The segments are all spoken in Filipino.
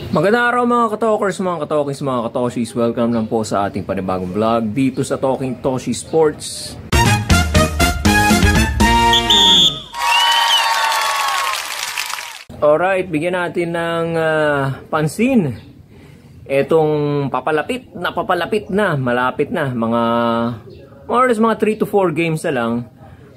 Magandang araw mga ka-talkers, mga ka-talkings, mga ka-toshis. Welcome lang po sa ating panibagong vlog dito sa Talking Toshi Sports. Alright, bigyan natin ng pansin etong papalapit na, malapit na, mga more or less mga 3 to 4 games na lang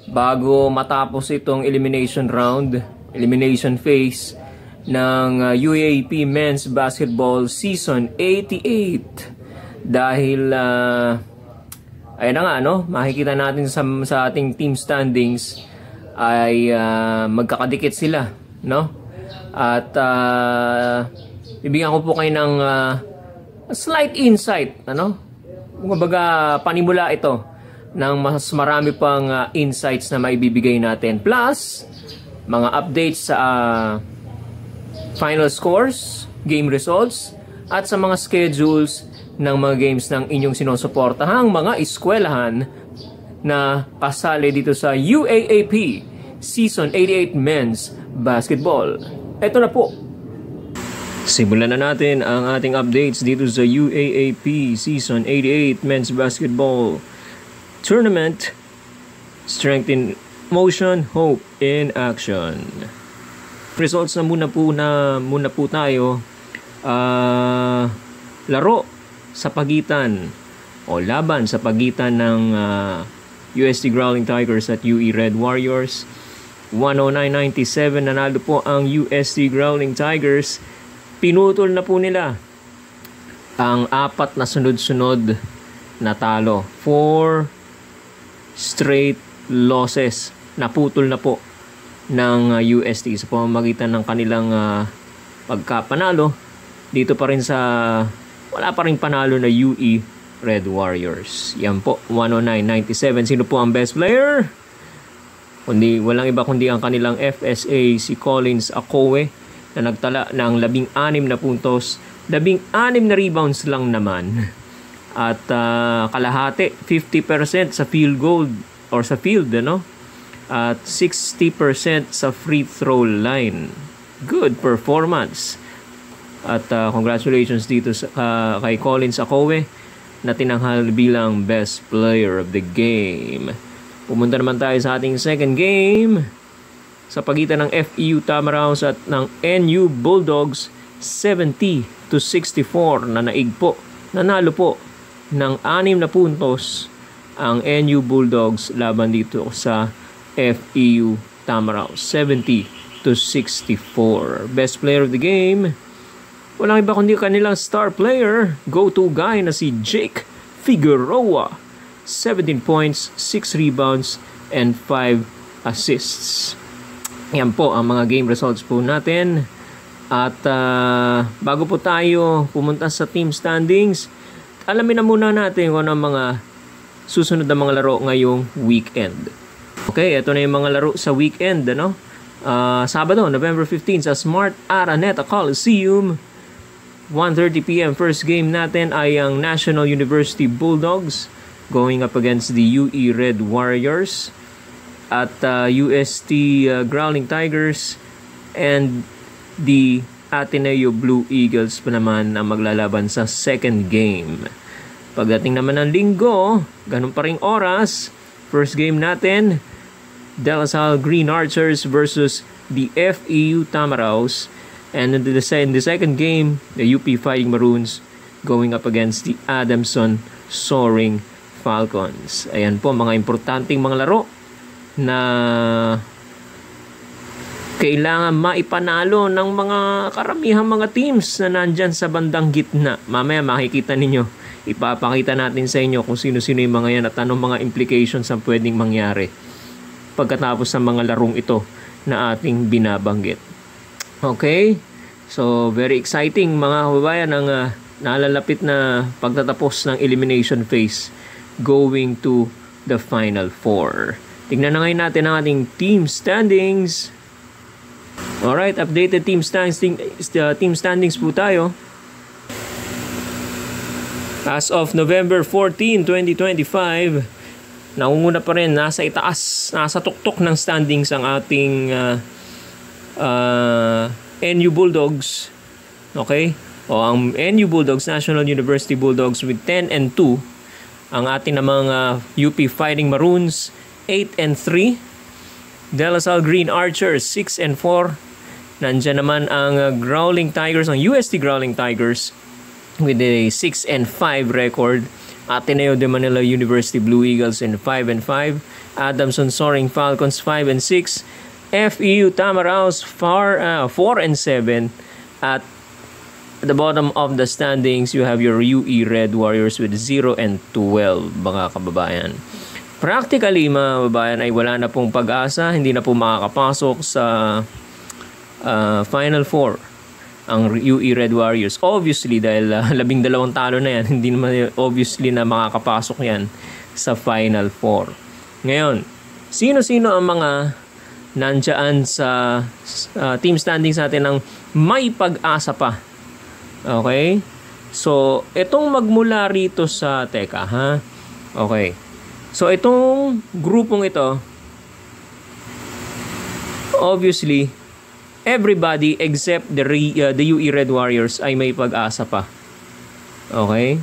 bago matapos itong elimination round, elimination phase ng UAAP Men's Basketball Season 88. Dahil ayun na nga, no, makikita natin sa ating team standings ay magkakadikit sila, no? At bibigyan ko po kayo ng slight insight, ano? Kumbaga panimula ito ng mas marami pang insights na maibibigay natin, plus mga updates sa final scores, game results, at sa mga schedules ng mga games ng inyong sinusuportahang mga eskwelahan na kasali dito sa UAAP Season 88 Men's Basketball. Ito na po. Simulan na natin ang ating updates dito sa UAAP Season 88 Men's Basketball Tournament. Strength in motion, hope in action. Results na muna po tayo. Laro sa pagitan o laban sa pagitan ng UST Growling Tigers at UE Red Warriors. 109-97 nanalo po ang UST Growling Tigers. Pinutol na po nila ang 4 na sunod-sunod na talo. 4 straight losses. Naputol na po ng UST sa pamamagitan ng kanilang pagkapanalo. Dito pa rin sa wala pa rin panalo na UE Red Warriors. Yan po, 109-97. Sino po ang best player? Walang iba kundi ang kanilang FSA, si Collins Akowe, na nagtala ng 16 na puntos, 16 na rebounds lang naman. At kalahati, 50% sa field goal or sa field, ano? At 60% sa free throw line. Good performance. At congratulations dito kay Collins Akowe na tinanghal bilang best player of the game. Pumunta naman tayo sa ating second game sa pagitan ng FEU Tamaraws at ng NU Bulldogs. 70-64 na naig po. Nanalo po ng 6 na puntos ang NU Bulldogs laban dito sa FEU Tamaraws. 70-64. Best player of the game, walang iba kundi kanilang star player, go-to guy na si Jake Figueroa. 17 points, 6 rebounds, and 5 assists. Yan po ang mga game results po natin. At bago po tayo pumunta sa team standings, alamin na muna natin kung ano ang mga susunod na mga laro ngayong weekend. Okay, ito na yung mga laro sa weekend, ano? Sabado, November 15 sa Smart Araneta Coliseum. 1:30 PM first game natin ay ang National University Bulldogs going up against the UE Red Warriors. At UST Growling Tigers and the Ateneo Blue Eagles pa naman ang maglalaban sa second game. Pagdating naman ng linggo, ganun pa ring oras, first game natin, De La Salle Green Archers versus the FEU Tamaraws. And in the second game, the UP Fighting Maroons going up against the Adamson Soaring Falcons. Ayan po, mga importanteng mga laro na kailangan maipanalo ng mga karamihang mga teams na nandyan sa bandang gitna. Mamaya makikita ninyo, ipapakita natin sa inyo kung sino-sino yung mga yan at anong mga implications ang pwedeng mangyari pagkatapos ng mga larong ito na ating binabanggit. Okay? So, very exciting mga kababayan ang nalalapit na pagtatapos ng elimination phase going to the Final Four. Tingnan na ngayon natin ang ating team standings. Alright, updated team standings po tayo. As of November 14, 2025, nangunguna pa rin, nasa itaas, nasa tuktok ng standings ang ating NU Bulldogs Okay? O ang NU Bulldogs, National University Bulldogs with 10-2. Ang ating namang UP Fighting Maroons 8-3. De La Salle Green Archers 6-4. Nandiyan naman ang Growling Tigers, ang UST Growling Tigers with a 6-5 record. Ateneo de Manila University Blue Eagles in 5-5. Adamson Soaring Falcons 5-6. FEU Tamaraos 4-7. At the bottom of the standings, you have your UE Red Warriors with 0-12, mga kababayan. Practically, mga kababayan, ay wala na pong pag-asa. Hindi na po makakapasok sa Final Four ang UE Red Warriors. Obviously, dahil 12 talo na yan, hindi naman obviously na makakapasok yan sa Final Four. Ngayon, sino-sino ang mga nandyan sa team standings natin ng may pag-asa pa? Okay? So, itong magmula rito sa... Teka, ha? Okay. So, itong grupong ito, obviously, everybody except the UE Red Warriors ay may pag-asa pa. Okay?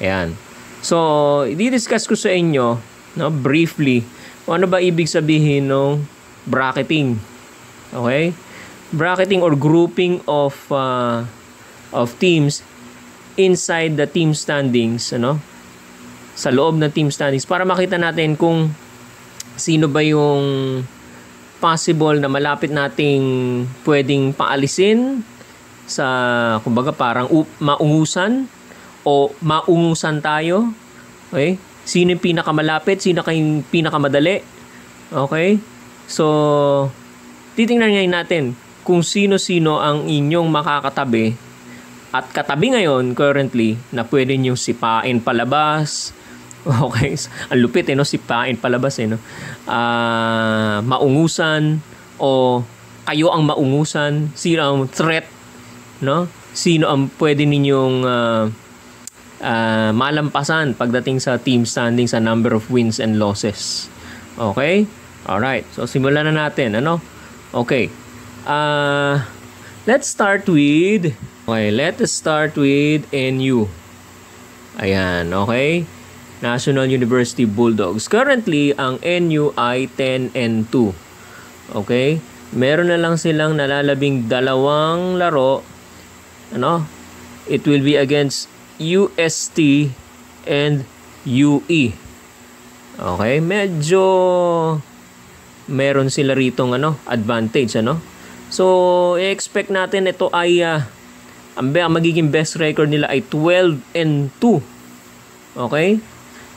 Ayan. So, i-discuss ko sa inyo, no, briefly, ano ba ibig sabihin ng bracketing? Okay? Bracketing or grouping of teams inside the team standings, ano? Sa loob ng team standings para makita natin kung sino ba yung possible na malapit nating pwedeng paalisin sa, kumbaga, parang maungusan o maungusan tayo. Okay? Sino yung pinakamalapit? Sino kayong pinakamadali? Okay? So, titingnan ngayon natin kung sino-sino ang inyong makakatabi at katabi ngayon currently na pwede nyo sipain palabas. Okay, ang lupit no, sipain palabas no. Maungusan o kayo ang maungusan, sino ang threat, no? Sino ang pwede ninyong malampasan pagdating sa team standing sa number of wins and losses. Okay? All right. So simulan na natin, ano? Okay. Let's start with NU. Ayan, okay? National University Bulldogs. Currently, ang NU ay 10-2. Okay? Meron na lang silang nalalabing 2 laro. Ano? It will be against UST and UE. Okay? Medyo meron sila ritong advantage, ano? So, i-expect natin ito ay ang magiging best record nila ay 12-2. Okay?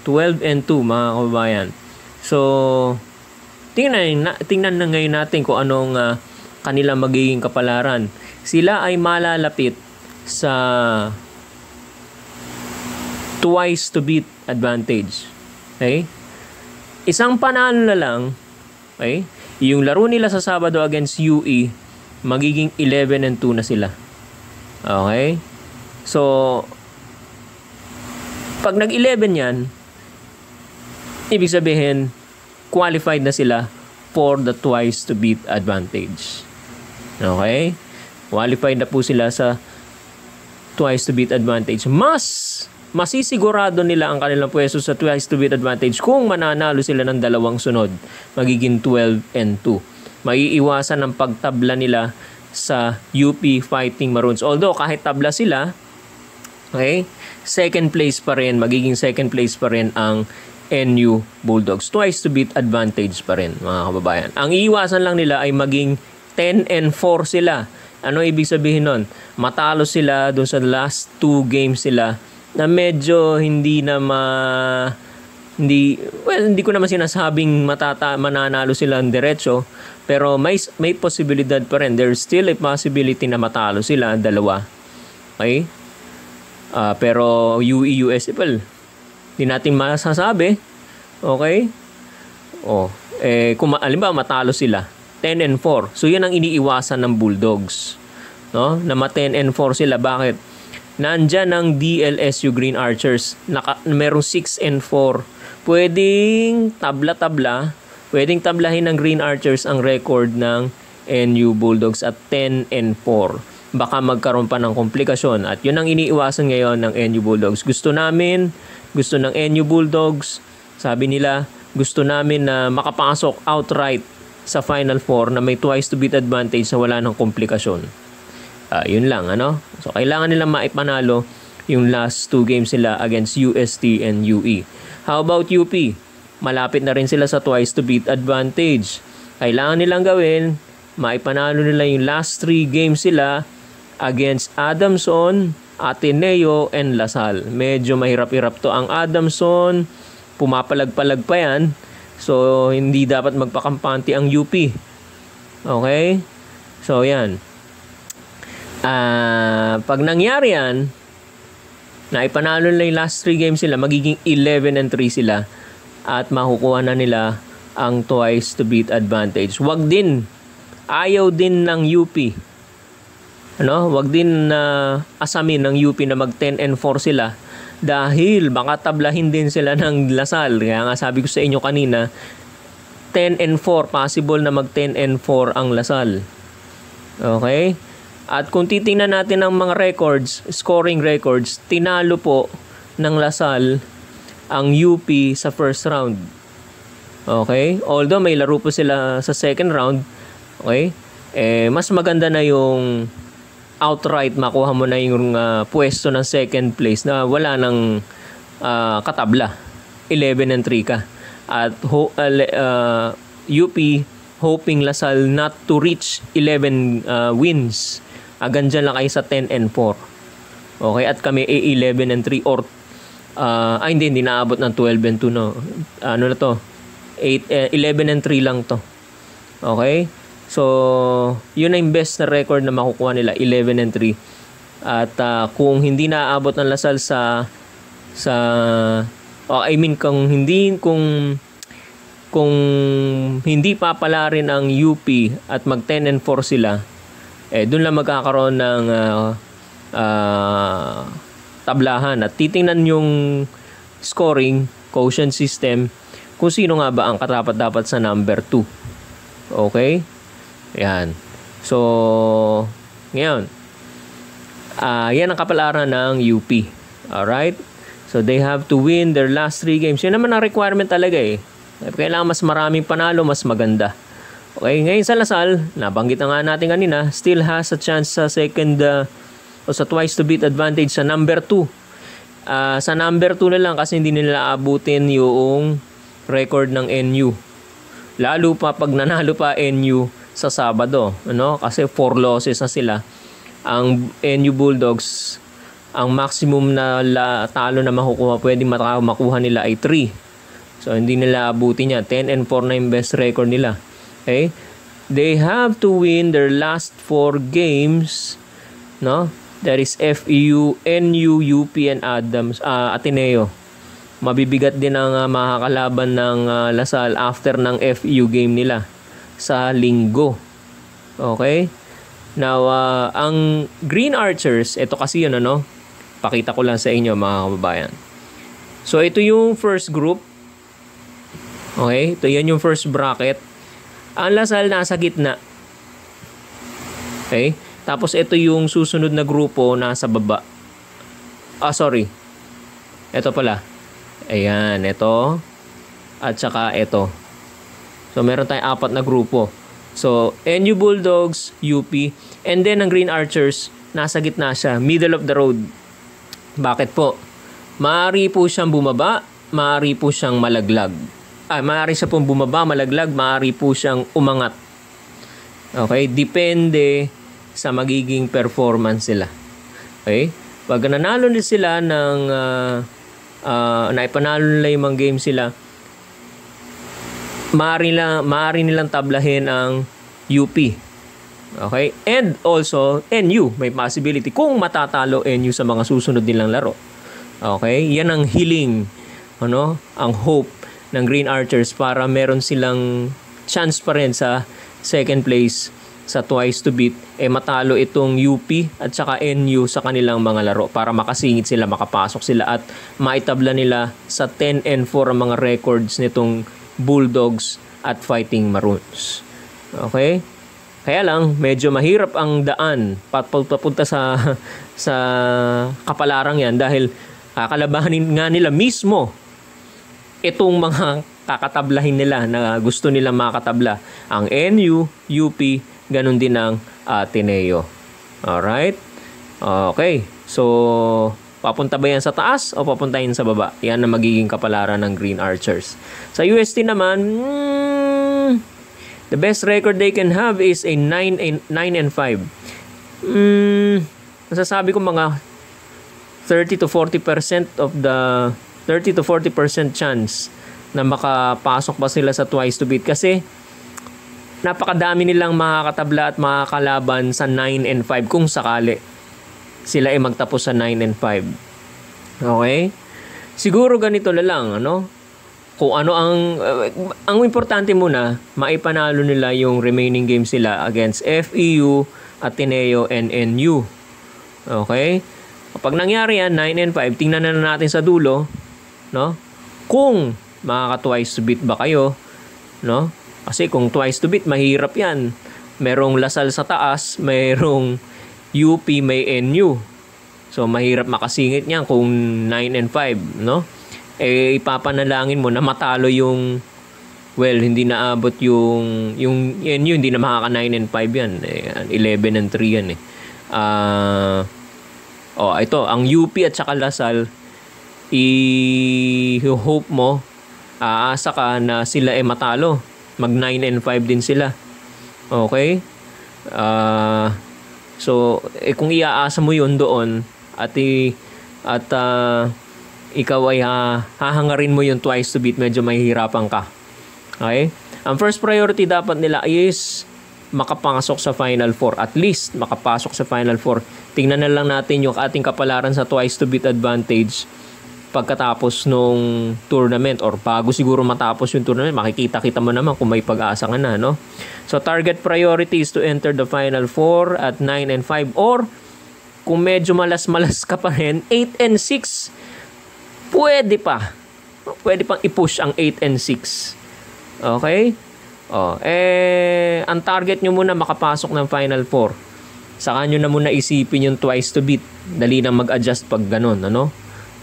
12-2, mga kababayan. So, tingnan na ngayon natin kung anong kanilang magiging kapalaran. Sila ay malalapit sa twice to beat advantage. Okay? Isang panalo na lang, okay? Yung laro nila sa Sabado against UE, magiging 11-2 na sila. Okay? So, pag nag-11 yan, ibig sabihin, qualified na sila for the twice to beat advantage. Okay? Qualified na po sila sa twice to beat advantage. Masisigurado nila ang kanilang pwesto sa twice to beat advantage kung mananalo sila ng 2 sunod. Magiging 12-2. Maiiwasan ang pagtabla nila sa UP Fighting Maroons. Although kahit tabla sila, okay, magiging second place pa rin ang NU Bulldogs. Twice to beat advantage pa rin, mga kababayan. Ang iiwasan lang nila ay maging 10-4 sila. Ano ibig sabihin nun? Matalo sila dun sa last 2 games sila na medyo hindi ko naman sinasabing mananalo sila ng diretso, pero may posibilidad pa rin. There's still a possibility na matalo sila 2. Okay? Pero UE, USFL, hindi natin masasabi. Okay? Kung alimbawa matalo sila 10-4. So yan ang iniiwasan ng Bulldogs. No? Na 10-4 sila. Bakit? Nandyan ang DLSU Green Archers. Merong 6-4. Pwedeng tabla-tabla. Pwedeng tablahin ng Green Archers ang record ng NU Bulldogs at 10-4. baka magkaroon pa ng komplikasyon. At yun ang iniiwasan ngayon ng NU Bulldogs. Gusto ng NU Bulldogs, sabi nila, gusto namin na makapasok outright sa Final Four na may twice to beat advantage na wala ng komplikasyon. Yun lang, ano? So, kailangan nilang maipanalo yung last 2 games nila against UST and UE. How about UP? Malapit na rin sila sa twice to beat advantage. Kailangan nilang gawin, maipanalo nila yung last 3 games sila against Adamson, Ateneo, and Lasal. Medyo mahirap-hirap to. Ang Adamson, pumapalag-palag pa yan. So, hindi dapat magpakampante ang UP. Okay? So, yan. Pag nangyari yan, na ipanalo nila yung last 3 games sila, magiging 11-3 sila at makukuha na nila ang twice to beat advantage. Ayaw din ng UP. Wag din asamin ng UP na mag 10-4 sila dahil baka tablahin din sila ng Lasal. Kaya nga sabi ko sa inyo kanina, 10-4, possible na mag 10-4 ang Lasal. Okay? At kung titingnan natin ang mga records, scoring records, tinalo po ng Lasal ang UP sa first round. Okay? Although may laro po sila sa second round, okay? Mas maganda na yung outright makuha mo na yung pwesto ng second place na wala ng katabla. 11-3 ka. At UP hoping Lasal not to reach 11 wins. Dyan lang kayo sa 10-4. Okay, at kami 11-3 or hindi naabot ng 12-2 no. Ano na to? 11-3 lang to. Okay? So, yun ang best na record na makukuha nila, 11-3. At kung hindi naabot ng Lasal kung hindi papala rin ang UP at mag 10-4 sila, doon lang magkakaroon ng tablahan at titingnan yung scoring quotient system kung sino nga ba ang karapat-dapat sa number 2. Okay? Yan. So, ngayon, yan ang kapalaran ng UP. Alright? So, they have to win their last 3 games. Yun naman ang requirement talaga eh. Kailangan mas maraming panalo, mas maganda. Okay, ngayon sa Lasal, nabanggit na nga natin kanina, still has a chance sa second o sa twice to beat advantage sa number 2. Sa number 2 na lang kasi hindi nila abutin yung record ng NU. Lalo pa pag nanalo pa NU sa Sabado, kasi 4 losses na sila. Ang NU Bulldogs, ang maximum na talo na pwedeng makuha nila ay 3. So hindi nila abutin niya. 10-4 na yung best record nila. Okay? They have to win their last 4 games, no? That is FEU, NU, UP, and Ateneo. Mabibigat din ang makakalaban ng Lasal after ng FEU game nila sa Linggo. Okay? Now, ang Green Archers, ito kasi yun, pakita ko lang sa inyo mga kababayan. So, ito yung first group. Okay? Ito yan yung first bracket. Ang Lasal nasa gitna. Okay? Tapos ito yung susunod na grupo nasa baba. Sorry. Ito pala. Ayan, ito. At saka ito. So meron tayong 4 na grupo. So NU Bulldogs, UP, and then ang Green Archers nasa gitna siya, middle of the road. Bakit po? Maaari po siyang bumaba, maaari po siyang malaglag. Maaari siya pong bumaba, malaglag, maaari po siyang umangat. Okay? Depende sa magiging performance sila. Okay? Pag nanalo nila sila ng naipanalo nila yung mga game sila, maaari nilang tablahin ang UP. Okay? And also, NU, may possibility kung matatalo NU sa mga susunod nilang laro. Okay? Yan ang hiling, ang hope ng Green Archers para meron silang chance pa rin sa second place sa twice to beat, matalo itong UP at saka NU sa kanilang mga laro para makasingit sila, makapasok sila at maitabla nila sa 10-4 ang mga records nitong Bulldogs at Fighting Maroons. Okay? Kaya lang, medyo mahirap ang daan papunta sa sa kapalarang yan dahil kalabanin nga nila mismo itong mga kakatablahin nila na gusto nila makatabla. Ang NU, UP, ganun din ang Ateneo. Alright? Okay. So, papunta ba yan sa taas o papunta yan sa baba? Yan ang magiging kapalaran ng Green Archers. Sa UST naman, the best record they can have is a 9-5. Masasabi ko mga 30 to 40% of the 30 to 40% chance na makapasok pa sila sa twice to beat kasi napakadami nilang makakatabla at makakalaban sa 9-5 kung sakali sila ay magtapos sa 9-5. Okay? Siguro ganito na lang, ano? Kung ano ang importante muna, maipanalo nila yung remaining games sila against FEU, Ateneo, and NU. Okay? Kapag nangyari yan, 9-5, tingnan na natin sa dulo, no? Kung makaka-twice to beat ba kayo, no? Kasi kung twice to beat, mahirap yan. Merong Lasal sa taas, merong UP, may NU. So, mahirap makasingit niyan kung 9-5, no? Eh, ipapanalangin mo na matalo yung, well, hindi naabot yung NU, hindi na makaka 9-5 yan. 11-3 yan eh. Ito, ang UP at saka Lasal, i-hope mo, aasa ka na sila ay matalo. Mag 9-5 din sila. Okay? So, kung iaasa mo yun doon at ikaw ay hahangarin mo yung twice to beat, medyo mahihirapan ka. Okay? Ang first priority dapat nila is makapasok sa Final Four. At least, makapasok sa Final Four. Tingnan na lang natin yung ating kapalaran sa twice to beat advantage pagkatapos nung tournament or bago siguro matapos yung tournament. Makikita-kita mo naman kung may pag-asa ka na, no? So, target priority is to enter the Final Four at 9-5 or kung medyo malas-malas ka pa rin, 8-6. Pwede pa. Pwede pang i-push ang 8-6. Okay? Ang target nyo muna makapasok ng Final Four. Saka nyo na muna isipin yung twice to beat. Dali na mag-adjust pag ganun, ano?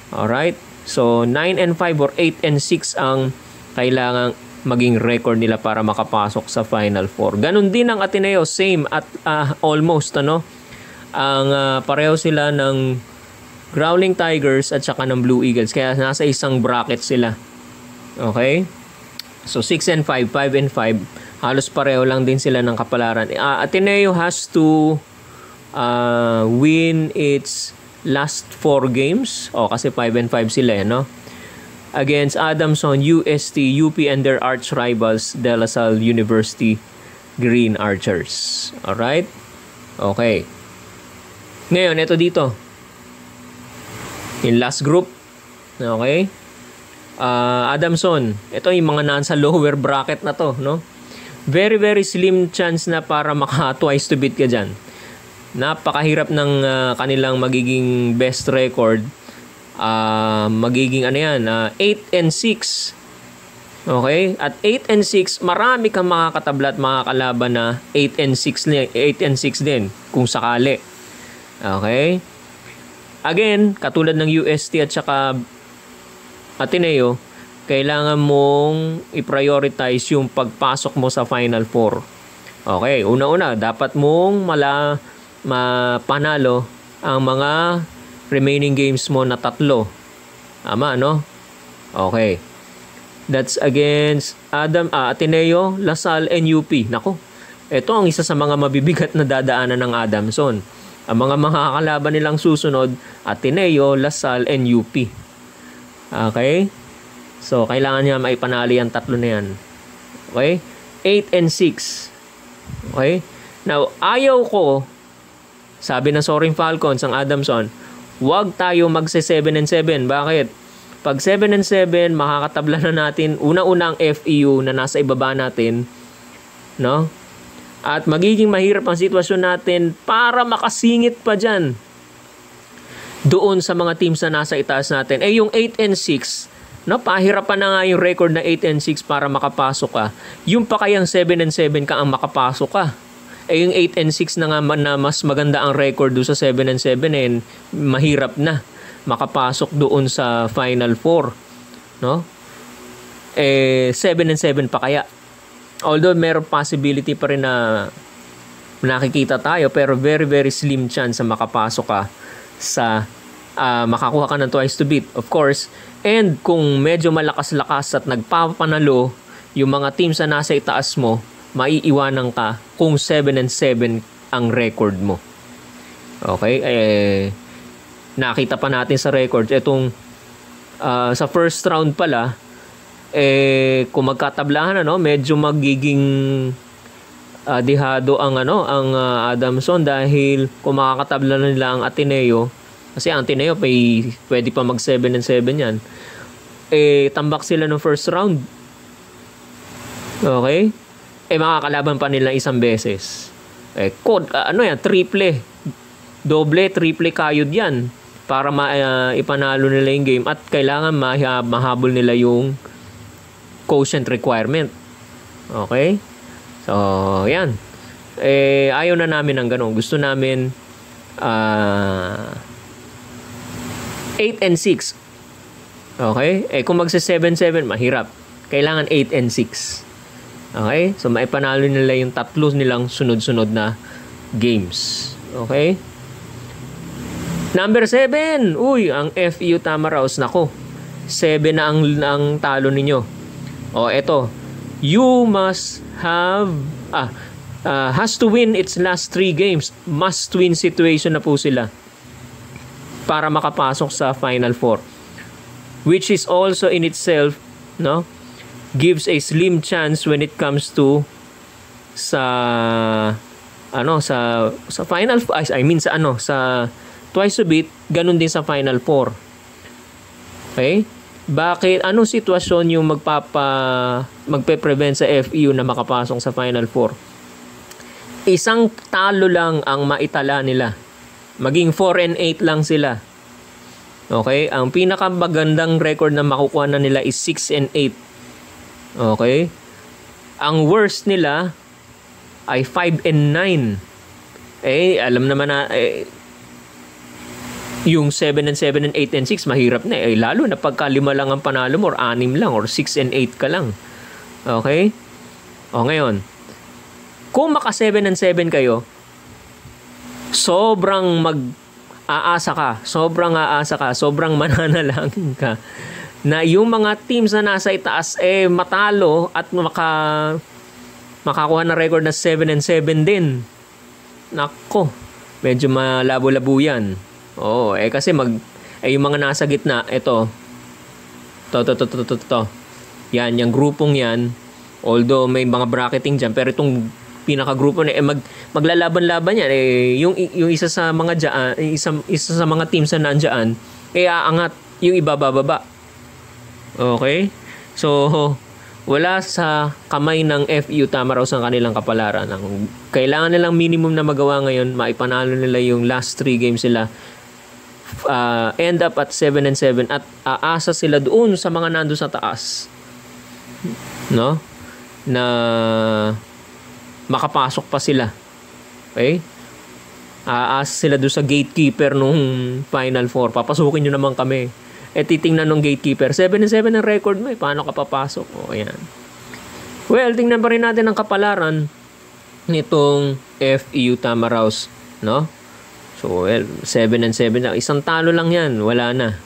Alright? So, 9-5 or 8-6 ang kailangang maging record nila para makapasok sa Final Four. Ganun din ang Ateneo. Same at almost, ano? Ang pareho sila ng Growling Tigers at saka ng Blue Eagles. Kaya nasa isang bracket sila. Okay? So, 6-5, 5-5. Halos pareho lang din sila ng kapalaran. Ateneo has to win its last 4 games. Kasi 5-5 sila, no? Against Adamson, UST, UP, and their arch rivals, De La Salle University Green Archers. Alright? Okay. Ngayon, ito dito. In last group. Okay? Adamson. Ito yung mga nasa lower bracket na to, no? Very, very slim chance na para maka-twice to beat ka dyan. Napakahirap ng kanilang magiging best record. Magiging 8-6. Okay? At 8-6, marami kang makakatabla at makakalaban na 8-6 din kung sakali. Okay? Again, katulad ng UST at saka Ateneo, kailangan mong i-prioritize yung pagpasok mo sa Final Four. Okay, una-una, dapat mong mapanalo ang mga remaining games mo na 3. Tama, no? Okay. That's against Ateneo, Lasal, and UP. Nako, ito ang isa sa mga mabibigat na dadaanan ng Adamson. Ang mga makakalaban nilang susunod, Ateneo, Lasal, and UP. Okay? So, kailangan niya maipanali ang 3 na yan. Okay? 8-6. Okay? Now, ayaw ko, sabi ng Soaring Falcons, ang Adamson, huwag tayo magse-7-7. Bakit? Pag 7-7, makakatabla na natin una-una ang FEU na nasa ibaba natin, no? At magiging mahirap ang sitwasyon natin para makasingit pa dyan doon sa mga teams na nasa itaas natin. Yung 8-6, no, pahirapan na nga yung record na 8-6 para makapasok ka. Yung pa kayang 7-7 ka ang makapasok ka. yung 8 and 6 na nga na mas maganda ang record doon sa 7 and 7 and mahirap na makapasok doon sa Final Four, no? 7 and 7 pa kaya. Although meron possibility pa rin na nakikita tayo, pero very very slim chance na makapasok ka sa makakuha ka ng twice to beat, of course. And kung medyo malakas-lakas at nagpapanalo yung mga teams na nasa itaas mo, maiiwanan ka kung 7 and 7 ang record mo. Okay? Nakita pa natin sa records itong sa first round pala, kung magkatablahan, medyo magiging dihado ang Adamson, dahil kung makakatabla na nila ang Ateneo, kasi ang Ateneo pwede pa mag 7 and 7 yan, tambak sila ng first round. Okay? Makakalaban pa nila isang beses. Triple, doble, triple kayod yan para ipanalo nila yung game, at kailangan mahabol nila yung quotient requirement. Okay? So, yan. Ayaw na namin ng ganun. Gusto namin 8 and 6. Okay? Kung magsa 7-7, mahirap. Kailangan 8 and 6. Okay? So, maipanalo nila yung tatlo nilang sunod-sunod na games. Okay? Number 7. Uy, ang FEU Tamaraws. Nako. 7 na ang talo ninyo. Eto. You must have has to win its last 3 games. Must win situation na po sila para makapasok sa Final Four, which is also in itself, gives a slim chance when it comes to sa Final, sa twice to beat, ganun din sa Final Four. Okay? Bakit? Anong sitwasyon yung magpe-prevent sa FEU na makapasok sa Final Four? Isang talo lang ang maitala nila. Maging 4 and 8 lang sila. Okay? Ang pinakamagandang record na makukuha na nila is 6 and 8. Okay? Ang worst nila ay 5 and 9. Alam naman na yung 7 and 7 and 8 and 6 mahirap na lalo na pagka 5 lang ang panalo mo, or 6 lang, or 6 and 8 ka lang. Okay? Ngayon, kung maka 7 and 7 kayo, sobrang aasa ka, sobrang mananalangin ka na yung mga teams na nasa itaas matalo at makakuha ng record na 7 and 7 din. Nako, medyo malabo-labo yan. Kasi yung mga nasa gitna, to. Yan, yung grupong yan, although may mga bracketing dyan, pero itong pinakagrupo na maglalaban-laban yan. Yung isa sa mga dyan, isa sa mga teams na nandiyan, aangat, yung iba bababa. Okay? So, wala sa kamay ng FEU Tamaraws ang kanilang kapalaran. Ang kailangan nilang minimum na magawa ngayon, maipanalo nila yung last 3 games sila, end up at 7 and 7, at aasa sila doon sa mga nando sa taas, na makapasok pa sila. Okay? Aasa sila doon sa gatekeeper nung Final Four. Papasukin nyo naman kami. Titingnan nung gatekeeper, 7 and 7 ang record mo, paano ka papasok? Ayan. Well, tingnan pa rin natin ang kapalaran nitong FEU Tamaraws, So, 7 and 7 lang. Isang talo lang yan. Wala na.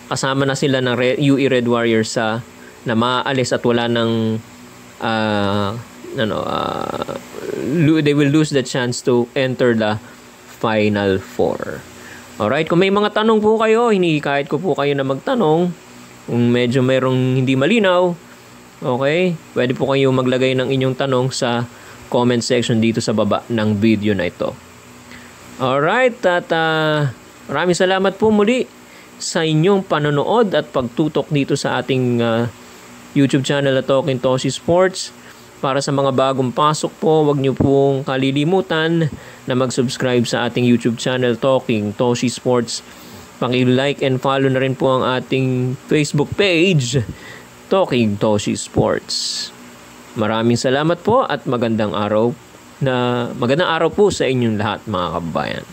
Kasama na sila ng UE Red Warriors na maalis at wala ng they will lose the chance to enter the Final Four. Alright, kung may mga tanong po kayo, hinihikayat ko po kayo na magtanong. Kung medyo merong hindi malinaw, okay, pwede po kayo maglagay ng inyong tanong sa comment section dito sa baba ng video na ito. Alright, at maraming salamat po muli sa inyong panonood at pagtutok dito sa ating YouTube channel na Talking Toshi Sports. Para sa mga bagong pasok po, huwag niyo pong kalilimutan na mag-subscribe sa ating YouTube channel Talking Toshi Sports. Paki-like and follow na rin po ang ating Facebook page Talking Toshi Sports. Maraming salamat po at magandang araw na magandang araw po sa inyong lahat mga kababayan.